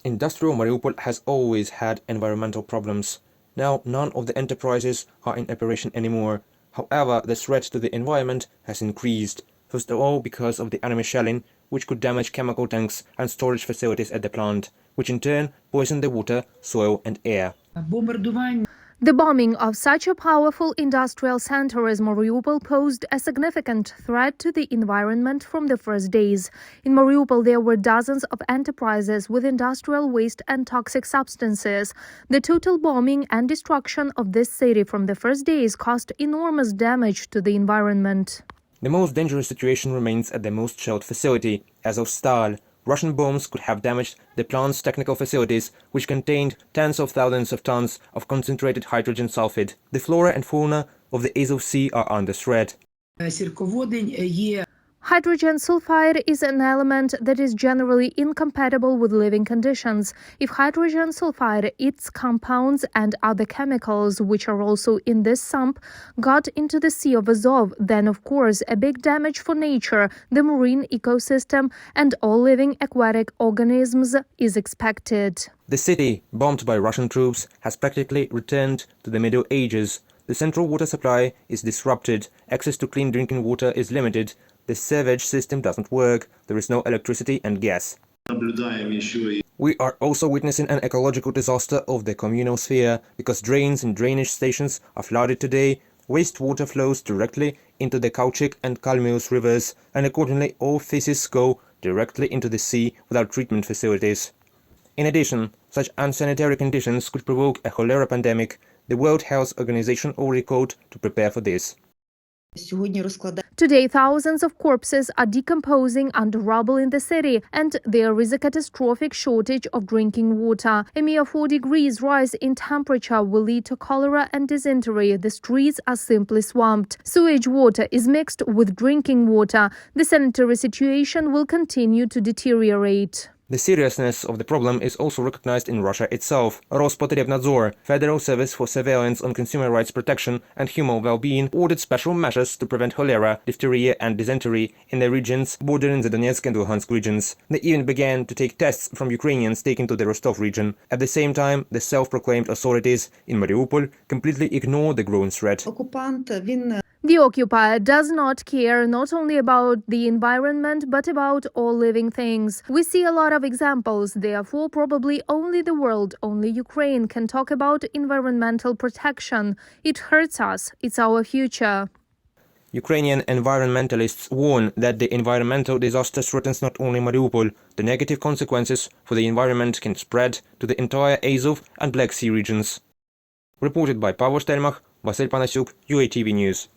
Industrial Mariupol has always had environmental problems. Now, none of the enterprises are in operation anymore. However, the threat to the environment has increased, first of all because of the enemy shelling, which could damage chemical tanks and storage facilities at the plant, which in turn poison the water, soil and air. The bombing of such a powerful industrial center as Mariupol posed a significant threat to the environment from the first days. In Mariupol, there were dozens of enterprises with industrial waste and toxic substances. The total bombing and destruction of this city from the first days caused enormous damage to the environment. The most dangerous situation remains at the most shelled facility, Azovstal. Russian bombs could have damaged the plant's technical facilities, which contained tens of thousands of tons of concentrated hydrogen sulfide. The flora and fauna of the Azov Sea are under threat. Hydrogen sulfide is an element that is generally incompatible with living conditions. If hydrogen sulfide, its compounds and other chemicals, which are also in this sump, got into the Sea of Azov, then of course a big damage for nature, the marine ecosystem and all living aquatic organisms is expected. The city, bombed by Russian troops, has practically returned to the Middle Ages. The central water supply is disrupted, access to clean drinking water is limited, the sewage system doesn't work, there is no electricity and gas. We are also witnessing an ecological disaster of the communal sphere, because drains and drainage stations are flooded today, wastewater flows directly into the Kauchik and Kalmius rivers, and accordingly all feces go directly into the sea without treatment facilities. In addition, such unsanitary conditions could provoke a cholera pandemic. The World Health Organization already called to prepare for this. Today, thousands of corpses are decomposing under rubble in the city, and there is a catastrophic shortage of drinking water. A mere 4 degrees rise in temperature will lead to cholera and dysentery. The streets are simply swamped. Sewage water is mixed with drinking water. The sanitary situation will continue to deteriorate. The seriousness of the problem is also recognized in Russia itself. Rospotrebnadzor, Federal Service for Surveillance on Consumer Rights Protection and Human Well-being, ordered special measures to prevent cholera, diphtheria and dysentery in the regions bordering the Donetsk and Luhansk regions. They even began to take tests from Ukrainians taken to the Rostov region. At the same time, the self-proclaimed authorities in Mariupol completely ignore the growing threat. The occupier does not care not only about the environment but about all living things. We see a lot of examples, therefore probably only the world, only Ukraine can talk about environmental protection. It hurts us, it's our future. Ukrainian environmentalists warn that the environmental disaster threatens not only Mariupol. The negative consequences for the environment can spread to the entire Azov and Black Sea regions. Reported by Pavel Stelmach, Vasyl Panasyuk, UATV News.